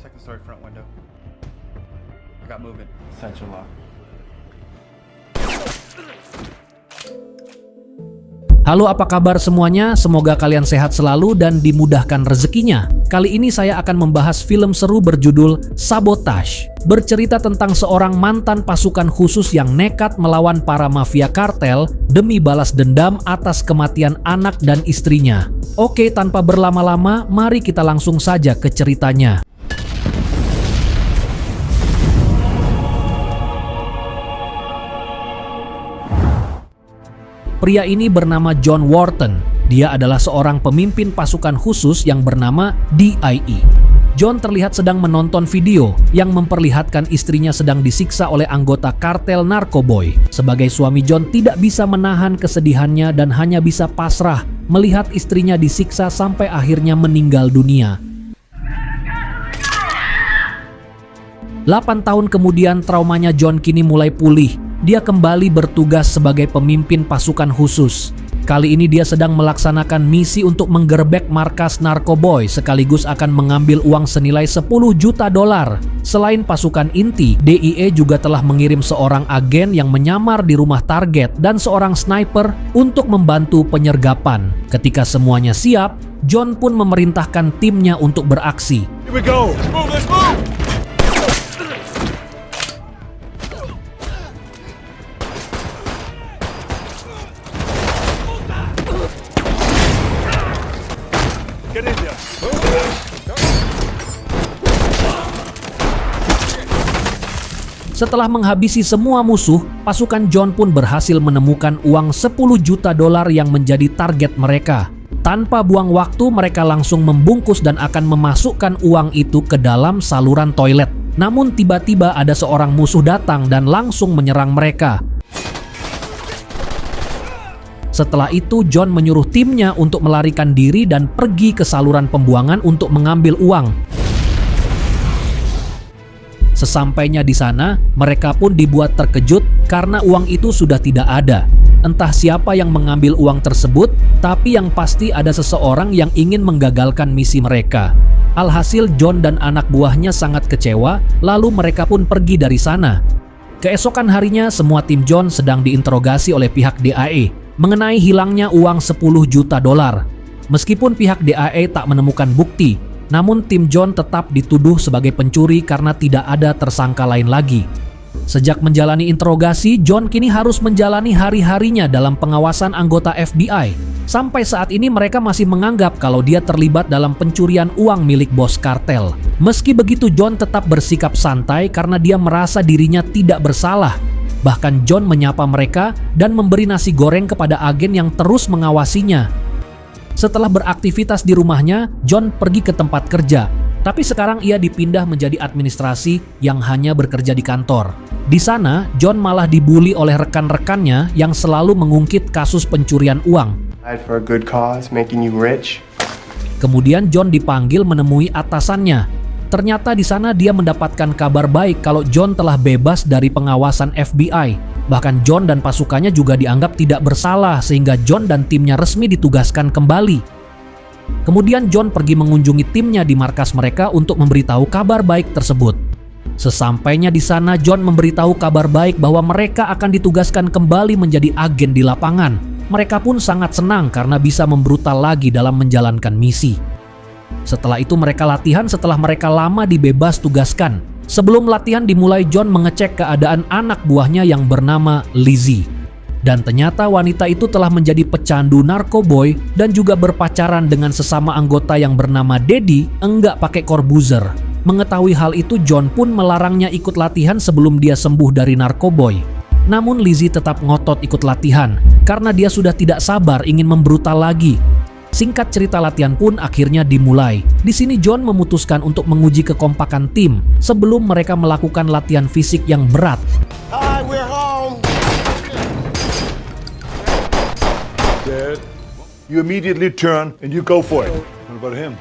Second story front window. I got moving. Central lock. Halo, apa kabar semuanya? Semoga kalian sehat selalu dan dimudahkan rezekinya. Kali ini saya akan membahas film seru berjudul Sabotage. Bercerita tentang seorang mantan pasukan khusus yang nekat melawan para mafia kartel demi balas dendam atas kematian anak dan istrinya. Oke, tanpa berlama-lama, mari kita langsung saja ke ceritanya. Pria ini bernama John Wharton. Dia adalah seorang pemimpin pasukan khusus yang bernama DIE. John terlihat sedang menonton video yang memperlihatkan istrinya sedang disiksa oleh anggota kartel Narkoboy. Sebagai suami, John tidak bisa menahan kesedihannya dan hanya bisa pasrah melihat istrinya disiksa sampai akhirnya meninggal dunia. 8 tahun kemudian, traumanya John kini mulai pulih. Dia kembali bertugas sebagai pemimpin pasukan khusus. Kali ini dia sedang melaksanakan misi untuk menggerebek markas Narkoboy sekaligus akan mengambil uang senilai 10 juta dolar. Selain pasukan inti, DIE juga telah mengirim seorang agen yang menyamar di rumah target dan seorang sniper untuk membantu penyergapan. Ketika semuanya siap, John pun memerintahkan timnya untuk beraksi. Here we go. Let's move, let's move. Get in there. Setelah menghabisi semua musuh, pasukan John pun berhasil menemukan uang 10 juta dolar yang menjadi target mereka. Tanpa buang waktu, mereka langsung membungkus dan akan memasukkan uang itu ke dalam saluran toilet. Namun tiba-tiba ada seorang musuh datang dan langsung menyerang mereka. Setelah itu, John menyuruh timnya untuk melarikan diri dan pergi ke saluran pembuangan untuk mengambil uang. Sesampainya di sana, mereka pun dibuat terkejut karena uang itu sudah tidak ada. Entah siapa yang mengambil uang tersebut, tapi yang pasti ada seseorang yang ingin menggagalkan misi mereka. Alhasil, John dan anak buahnya sangat kecewa, lalu mereka pun pergi dari sana. Keesokan harinya, semua tim John sedang diinterogasi oleh pihak DIE mengenai hilangnya uang 10 juta dolar. Meskipun pihak DIE tak menemukan bukti, namun tim John tetap dituduh sebagai pencuri karena tidak ada tersangka lain lagi. Sejak menjalani interogasi, John kini harus menjalani hari-harinya dalam pengawasan anggota FBI. Sampai saat ini mereka masih menganggap kalau dia terlibat dalam pencurian uang milik bos kartel. Meski begitu, John tetap bersikap santai karena dia merasa dirinya tidak bersalah. Bahkan John menyapa mereka dan memberi nasi goreng kepada agen yang terus mengawasinya. Setelah beraktivitas di rumahnya, John pergi ke tempat kerja. Tapi sekarang ia dipindah menjadi administrasi yang hanya bekerja di kantor. Di sana, John malah dibully oleh rekan-rekannya yang selalu mengungkit kasus pencurian uang. For a good cause, making you rich. Kemudian John dipanggil menemui atasannya. Ternyata di sana dia mendapatkan kabar baik kalau John telah bebas dari pengawasan FBI. Bahkan John dan pasukannya juga dianggap tidak bersalah sehingga John dan timnya resmi ditugaskan kembali. Kemudian John pergi mengunjungi timnya di markas mereka untuk memberitahu kabar baik tersebut. Sesampainya di sana, John memberitahu kabar baik bahwa mereka akan ditugaskan kembali menjadi agen di lapangan. Mereka pun sangat senang karena bisa membrutal lagi dalam menjalankan misi. Setelah itu mereka latihan setelah mereka lama dibebas tugaskan. Sebelum latihan dimulai, John mengecek keadaan anak buahnya yang bernama Lizzie. Dan ternyata wanita itu telah menjadi pecandu narkoboy dan juga berpacaran dengan sesama anggota yang bernama Daddy, enggak pakai korbuzer. Mengetahui hal itu, John pun melarangnya ikut latihan sebelum dia sembuh dari narkoboy. Namun Lizzie tetap ngotot ikut latihan karena dia sudah tidak sabar ingin membrutal lagi. Singkat cerita, latihan pun akhirnya dimulai. Di sini John memutuskan untuk menguji kekompakan tim sebelum mereka melakukan latihan fisik yang berat. Hi, we're home. Dad, you immediately turn and you go for it. What about him?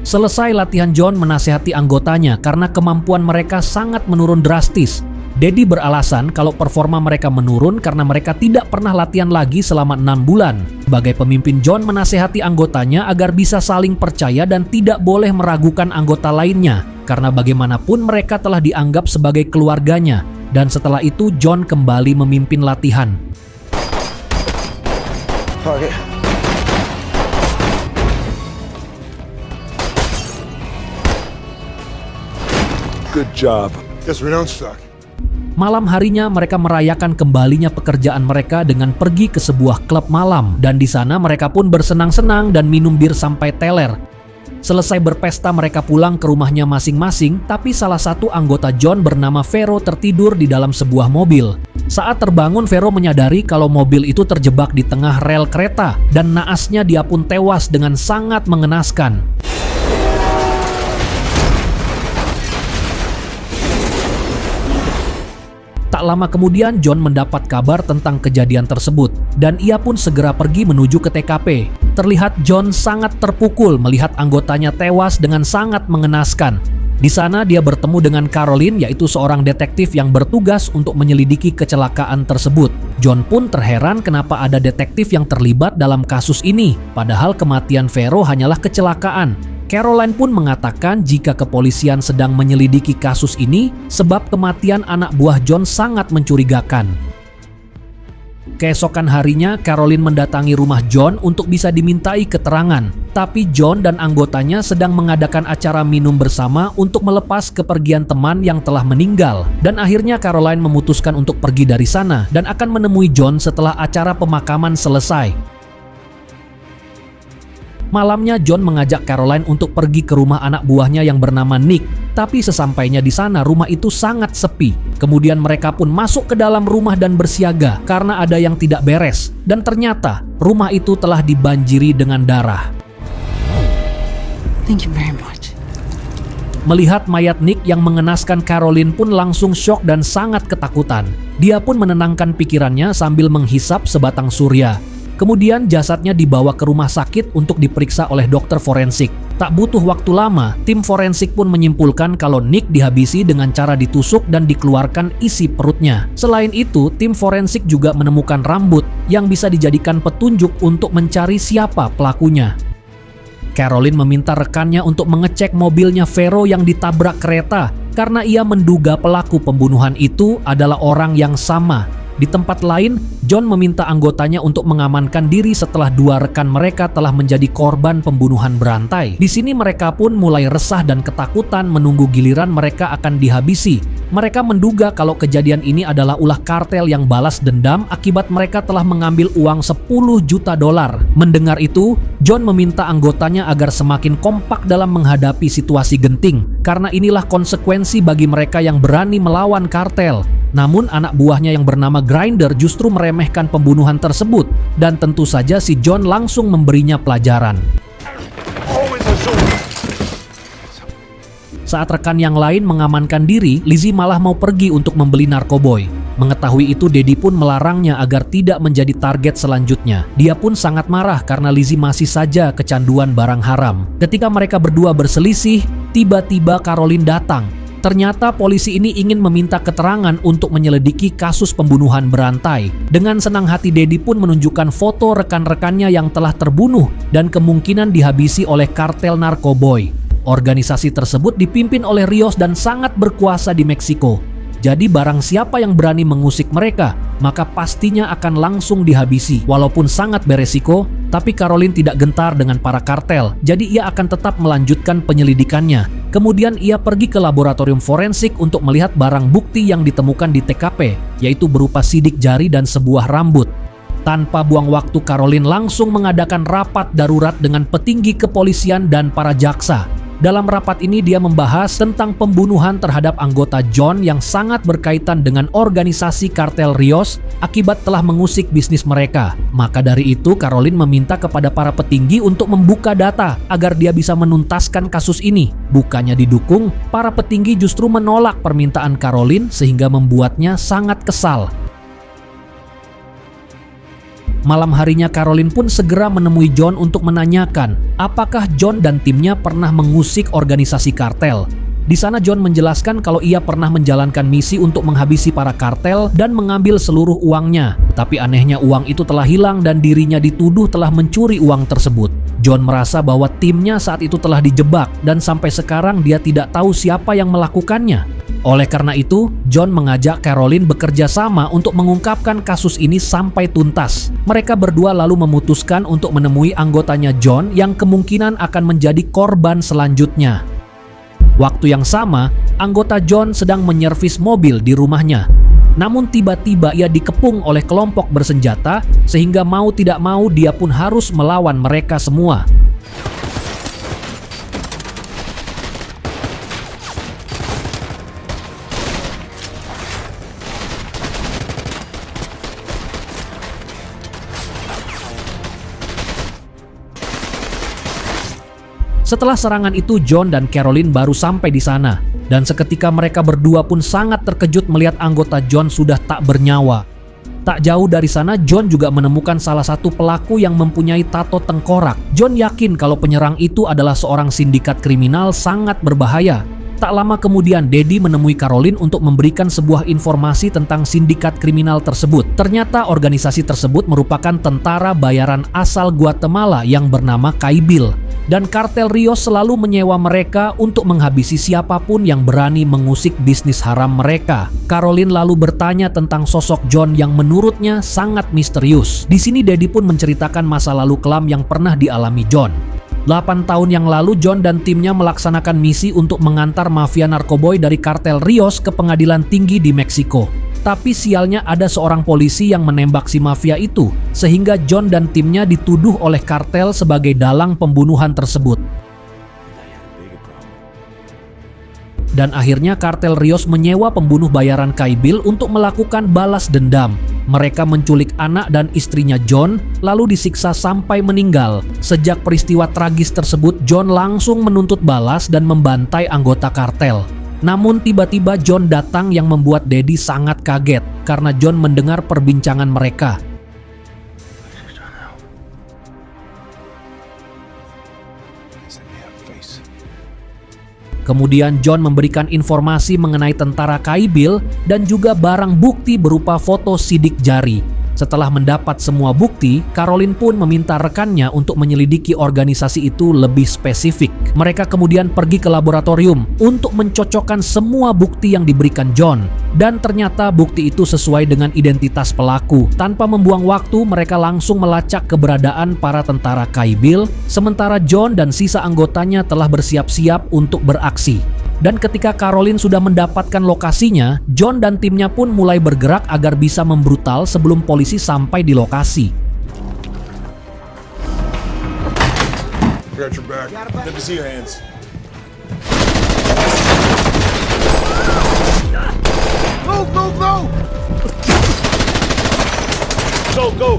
Selesai latihan, John menasihati anggotanya karena kemampuan mereka sangat menurun drastis. Dedi beralasan kalau performa mereka menurun karena mereka tidak pernah latihan lagi selama 6 bulan. Sebagai pemimpin, John menasehati anggotanya agar bisa saling percaya dan tidak boleh meragukan anggota lainnya, karena bagaimanapun mereka telah dianggap sebagai keluarganya. Dan setelah itu, John kembali memimpin latihan. Target. Good job. Guess we don't suck. Malam harinya mereka merayakan kembalinya pekerjaan mereka dengan pergi ke sebuah klub malam, dan di sana mereka pun bersenang-senang dan minum bir sampai teler. Selesai berpesta, mereka pulang ke rumahnya masing-masing, tapi salah satu anggota John bernama Vero tertidur di dalam sebuah mobil. Saat terbangun, Vero menyadari kalau mobil itu terjebak di tengah rel kereta, dan naasnya dia pun tewas dengan sangat mengenaskan. Tak lama kemudian, John mendapat kabar tentang kejadian tersebut, dan ia pun segera pergi menuju ke TKP. Terlihat John sangat terpukul melihat anggotanya tewas dengan sangat mengenaskan. Di sana dia bertemu dengan Caroline, yaitu seorang detektif yang bertugas untuk menyelidiki kecelakaan tersebut. John pun terheran kenapa ada detektif yang terlibat dalam kasus ini, padahal kematian Vero hanyalah kecelakaan. Caroline pun mengatakan jika kepolisian sedang menyelidiki kasus ini sebab kematian anak buah John sangat mencurigakan. Keesokan harinya, Caroline mendatangi rumah John untuk bisa dimintai keterangan. Tapi John dan anggotanya sedang mengadakan acara minum bersama untuk melepas kepergian teman yang telah meninggal. Dan akhirnya Caroline memutuskan untuk pergi dari sana dan akan menemui John setelah acara pemakaman selesai. Malamnya, John mengajak Caroline untuk pergi ke rumah anak buahnya yang bernama Nick. Tapi sesampainya di sana, rumah itu sangat sepi. Kemudian mereka pun masuk ke dalam rumah dan bersiaga karena ada yang tidak beres. Dan ternyata rumah itu telah dibanjiri dengan darah. Thank you very much. Melihat mayat Nick yang mengenaskan, Caroline pun langsung syok dan sangat ketakutan. Dia pun menenangkan pikirannya sambil menghisap sebatang surya. Kemudian jasadnya dibawa ke rumah sakit untuk diperiksa oleh dokter forensik. Tak butuh waktu lama, tim forensik pun menyimpulkan kalau Nick dihabisi dengan cara ditusuk dan dikeluarkan isi perutnya. Selain itu, tim forensik juga menemukan rambut yang bisa dijadikan petunjuk untuk mencari siapa pelakunya. Caroline meminta rekannya untuk mengecek mobilnya Vero yang ditabrak kereta karena ia menduga pelaku pembunuhan itu adalah orang yang sama. Di tempat lain, John meminta anggotanya untuk mengamankan diri setelah dua rekan mereka telah menjadi korban pembunuhan berantai. Di sini mereka pun mulai resah dan ketakutan menunggu giliran mereka akan dihabisi. Mereka menduga kalau kejadian ini adalah ulah kartel yang balas dendam akibat mereka telah mengambil uang $10 juta. Mendengar itu, John meminta anggotanya agar semakin kompak dalam menghadapi situasi genting, karena inilah konsekuensi bagi mereka yang berani melawan kartel. Namun anak buahnya yang bernama Grinder justru meremehkan pembunuhan tersebut, dan tentu saja si John langsung memberinya pelajaran. Saat rekan yang lain mengamankan diri, Lizzie malah mau pergi untuk membeli narkoboy. Mengetahui itu, Dedi pun melarangnya agar tidak menjadi target selanjutnya. Dia pun sangat marah karena Lizzie masih saja kecanduan barang haram. Ketika mereka berdua berselisih, tiba-tiba Caroline datang. Ternyata polisi ini ingin meminta keterangan untuk menyelidiki kasus pembunuhan berantai. Dengan senang hati, Dedi pun menunjukkan foto rekan-rekannya yang telah terbunuh dan kemungkinan dihabisi oleh kartel narkoboy. Organisasi tersebut dipimpin oleh Rios dan sangat berkuasa di Meksiko. Jadi barang siapa yang berani mengusik mereka, maka pastinya akan langsung dihabisi. Walaupun sangat beresiko, tapi Caroline tidak gentar dengan para kartel, jadi ia akan tetap melanjutkan penyelidikannya. Kemudian ia pergi ke laboratorium forensik untuk melihat barang bukti yang ditemukan di TKP, yaitu berupa sidik jari dan sebuah rambut. Tanpa buang waktu, Caroline langsung mengadakan rapat darurat dengan petinggi kepolisian dan para jaksa. Dalam rapat ini dia membahas tentang pembunuhan terhadap anggota John yang sangat berkaitan dengan organisasi kartel Rios akibat telah mengusik bisnis mereka. Maka dari itu, Caroline meminta kepada para petinggi untuk membuka data agar dia bisa menuntaskan kasus ini. Bukannya didukung, para petinggi justru menolak permintaan Caroline sehingga membuatnya sangat kesal. Malam harinya, Caroline pun segera menemui John untuk menanyakan apakah John dan timnya pernah mengusik organisasi kartel. Di sana John menjelaskan kalau ia pernah menjalankan misi untuk menghabisi para kartel dan mengambil seluruh uangnya. Tapi anehnya uang itu telah hilang dan dirinya dituduh telah mencuri uang tersebut. John merasa bahwa timnya saat itu telah dijebak dan sampai sekarang dia tidak tahu siapa yang melakukannya. Oleh karena itu, John mengajak Caroline bekerja sama untuk mengungkapkan kasus ini sampai tuntas. Mereka berdua lalu memutuskan untuk menemui anggotanya John yang kemungkinan akan menjadi korban selanjutnya. Waktu yang sama, anggota John sedang menyervis mobil di rumahnya. Namun tiba-tiba ia dikepung oleh kelompok bersenjata sehingga mau tidak mau dia pun harus melawan mereka semua. Setelah serangan itu, John dan Caroline baru sampai di sana. Dan seketika mereka berdua pun sangat terkejut melihat anggota John sudah tak bernyawa. Tak jauh dari sana, John juga menemukan salah satu pelaku yang mempunyai tato tengkorak. John yakin kalau penyerang itu adalah seorang sindikat kriminal sangat berbahaya. Tak lama kemudian, Daddy menemui Caroline untuk memberikan sebuah informasi tentang sindikat kriminal tersebut. Ternyata organisasi tersebut merupakan tentara bayaran asal Guatemala yang bernama Kaibil. Dan kartel Rios selalu menyewa mereka untuk menghabisi siapapun yang berani mengusik bisnis haram mereka. Caroline lalu bertanya tentang sosok John yang menurutnya sangat misterius. Di sini Daddy pun menceritakan masa lalu kelam yang pernah dialami John. 8 tahun yang lalu John dan timnya melaksanakan misi untuk mengantar mafia narkoboy dari kartel Rios ke pengadilan tinggi di Meksiko. Tapi sialnya ada seorang polisi yang menembak si mafia itu, sehingga John dan timnya dituduh oleh kartel sebagai dalang pembunuhan tersebut. Dan akhirnya kartel Rios menyewa pembunuh bayaran Kaibil untuk melakukan balas dendam. Mereka menculik anak dan istrinya John, lalu disiksa sampai meninggal. Sejak peristiwa tragis tersebut, John langsung menuntut balas dan membantai anggota kartel. Namun tiba-tiba John datang yang membuat Daddy sangat kaget karena John mendengar perbincangan mereka. Kemudian John memberikan informasi mengenai tentara Kaibil dan juga barang bukti berupa foto sidik jari. Setelah mendapat semua bukti, Caroline pun meminta rekannya untuk menyelidiki organisasi itu lebih spesifik. Mereka kemudian pergi ke laboratorium untuk mencocokkan semua bukti yang diberikan John. Dan ternyata bukti itu sesuai dengan identitas pelaku. Tanpa membuang waktu, mereka langsung melacak keberadaan para tentara Kaibil, sementara John dan sisa anggotanya telah bersiap-siap untuk beraksi. Dan ketika Caroline sudah mendapatkan lokasinya, John dan timnya pun mulai bergerak agar bisa membrutal sebelum polisi sampai di lokasi. Got your back. Let me see your hands. Go, go, go! Go, go!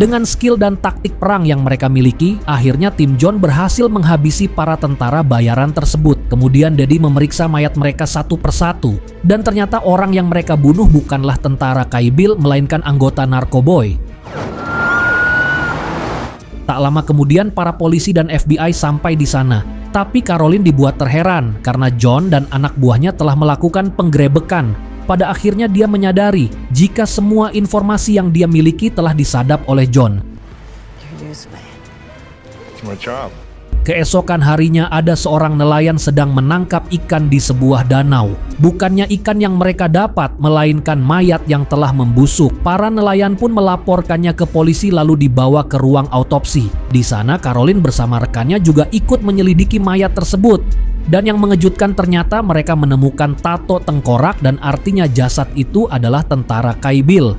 Dengan skill dan taktik perang yang mereka miliki, akhirnya tim John berhasil menghabisi para tentara bayaran tersebut. Kemudian Daddy memeriksa mayat mereka satu persatu. Dan ternyata orang yang mereka bunuh bukanlah tentara Kaibil, melainkan anggota narkoboy. Tak lama kemudian para polisi dan FBI sampai di sana. Tapi Caroline dibuat terheran karena John dan anak buahnya telah melakukan penggerebekan. Pada akhirnya dia menyadari jika semua informasi yang dia miliki telah disadap oleh John. It's my job. Keesokan harinya ada seorang nelayan sedang menangkap ikan di sebuah danau. Bukannya ikan yang mereka dapat, melainkan mayat yang telah membusuk. Para nelayan pun melaporkannya ke polisi lalu dibawa ke ruang autopsi. Di sana Caroline bersama rekannya juga ikut menyelidiki mayat tersebut. Dan yang mengejutkan ternyata mereka menemukan tato tengkorak dan artinya jasad itu adalah tentara Kaibil.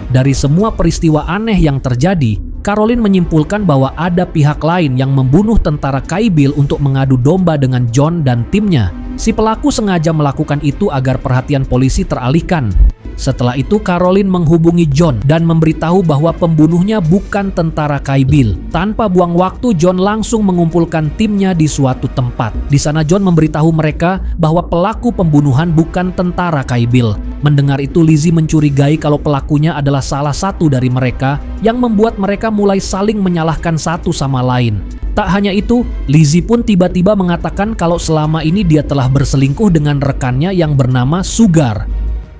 Dari semua peristiwa aneh yang terjadi, Caroline menyimpulkan bahwa ada pihak lain yang membunuh tentara Kaibil untuk mengadu domba dengan John dan timnya. Si pelaku sengaja melakukan itu agar perhatian polisi teralihkan. Setelah itu Caroline menghubungi John dan memberitahu bahwa pembunuhnya bukan tentara Kyle. Tanpa buang waktu, John langsung mengumpulkan timnya di suatu tempat. Di sana John memberitahu mereka bahwa pelaku pembunuhan bukan tentara Kyle. Mendengar itu Lizzie mencurigai kalau pelakunya adalah salah satu dari mereka, yang membuat mereka mulai saling menyalahkan satu sama lain. Tak hanya itu, Lizzie pun tiba-tiba mengatakan kalau selama ini dia telah berselingkuh dengan rekannya yang bernama Sugar.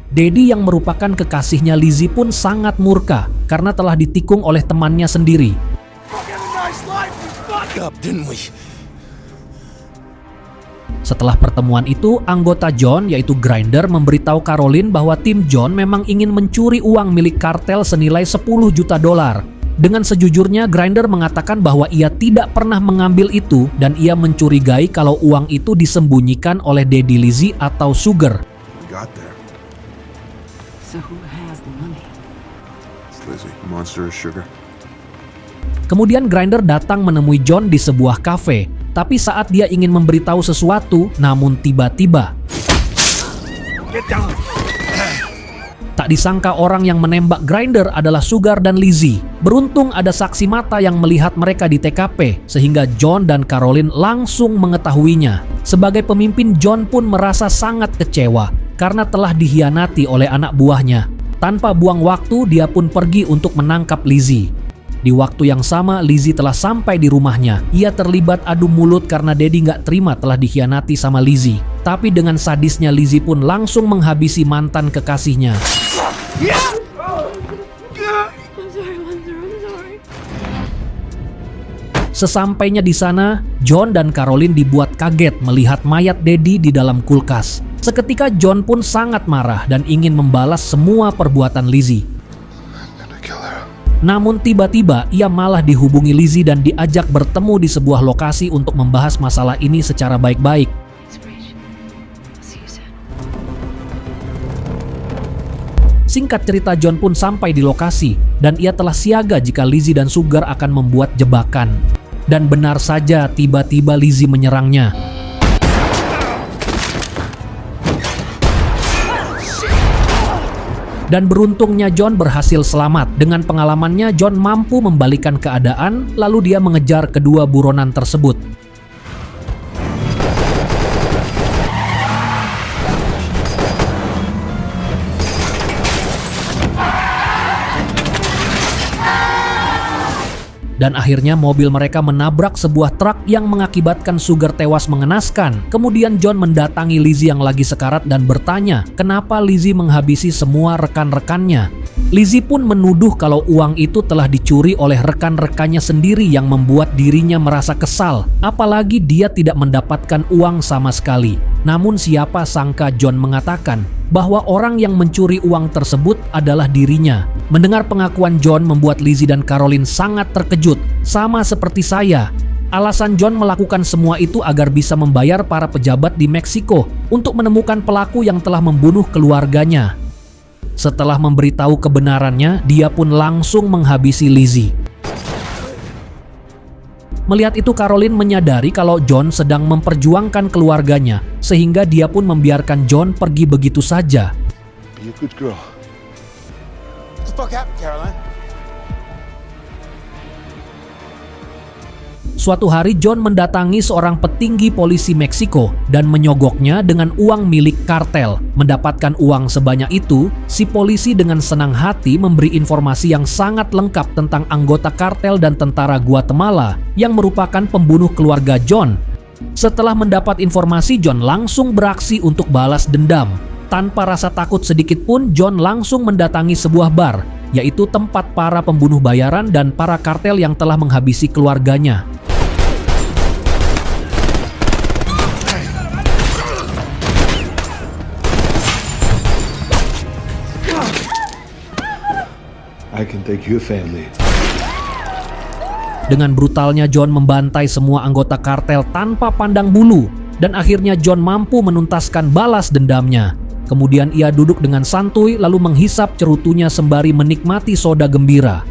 Daddy yang merupakan kekasihnya Lizzie pun sangat murka karena telah ditikung oleh temannya sendiri. Setelah pertemuan itu, anggota John yaitu Grinder memberitahu Caroline bahwa tim John memang ingin mencuri uang milik kartel senilai 10 juta dolar. Dengan sejujurnya, Grinder mengatakan bahwa ia tidak pernah mengambil itu dan ia mencurigai kalau uang itu disembunyikan oleh Daddy Lizzie atau Sugar. So who has the money? It's Lizzie, monster is Sugar. Kemudian Grinder datang menemui John di sebuah kafe, tapi saat dia ingin memberitahu sesuatu, namun tiba-tiba tak disangka orang yang menembak Grinder adalah Sugar dan Lizzie. Beruntung ada saksi mata yang melihat mereka di TKP, sehingga John dan Caroline langsung mengetahuinya. Sebagai pemimpin, John pun merasa sangat kecewa karena telah dikhianati oleh anak buahnya. Tanpa buang waktu, dia pun pergi untuk menangkap Lizzie. Di waktu yang sama, Lizzie telah sampai di rumahnya. Ia terlibat adu mulut karena Daddy nggak terima telah dikhianati sama Lizzie. Tapi dengan sadisnya, Lizzie pun langsung menghabisi mantan kekasihnya. Sesampainya di sana, John dan Caroline dibuat kaget melihat mayat Daddy di dalam kulkas. Seketika John pun sangat marah dan ingin membalas semua perbuatan Lizzie. Namun tiba-tiba ia malah dihubungi Lizzie dan diajak bertemu di sebuah lokasi untuk membahas masalah ini secara baik-baik. Singkat cerita, John pun sampai di lokasi dan ia telah siaga jika Lizzie dan Sugar akan membuat jebakan. Dan benar saja, tiba-tiba Lizzie menyerangnya. Dan beruntungnya John berhasil selamat. Dengan pengalamannya, John mampu membalikan keadaan, lalu dia mengejar kedua buronan tersebut. Dan akhirnya mobil mereka menabrak sebuah truk yang mengakibatkan Sugar tewas mengenaskan. Kemudian John mendatangi Lizzie yang lagi sekarat dan bertanya kenapa Lizzie menghabisi semua rekan-rekannya. Lizzie pun menuduh kalau uang itu telah dicuri oleh rekan-rekannya sendiri yang membuat dirinya merasa kesal. Apalagi dia tidak mendapatkan uang sama sekali. Namun siapa sangka John mengatakan bahwa orang yang mencuri uang tersebut adalah dirinya. Mendengar pengakuan John membuat Lizzie dan Caroline sangat terkejut, sama seperti saya. Alasan John melakukan semua itu agar bisa membayar para pejabat di Meksiko untuk menemukan pelaku yang telah membunuh keluarganya. Setelah memberitahu kebenarannya, dia pun langsung menghabisi Lizzie. Melihat itu, Caroline menyadari kalau John sedang memperjuangkan keluarganya, sehingga dia pun membiarkan John pergi begitu saja. Be a good girl. What the fuck happened, Caroline? Suatu hari John mendatangi seorang petinggi polisi Meksiko dan menyogoknya dengan uang milik kartel. Mendapatkan uang sebanyak itu, si polisi dengan senang hati memberi informasi yang sangat lengkap tentang anggota kartel dan tentara Guatemala yang merupakan pembunuh keluarga John. Setelah mendapat informasi, John langsung beraksi untuk balas dendam. Tanpa rasa takut sedikit pun, John langsung mendatangi sebuah bar, yaitu tempat para pembunuh bayaran dan para kartel yang telah menghabisi keluarganya. I can take your family. Dengan brutalnya John membantai semua anggota kartel tanpa pandang bulu, dan akhirnya John mampu menuntaskan balas dendamnya. Kemudian ia duduk dengan santuy lalu menghisap cerutunya sembari menikmati soda gembira.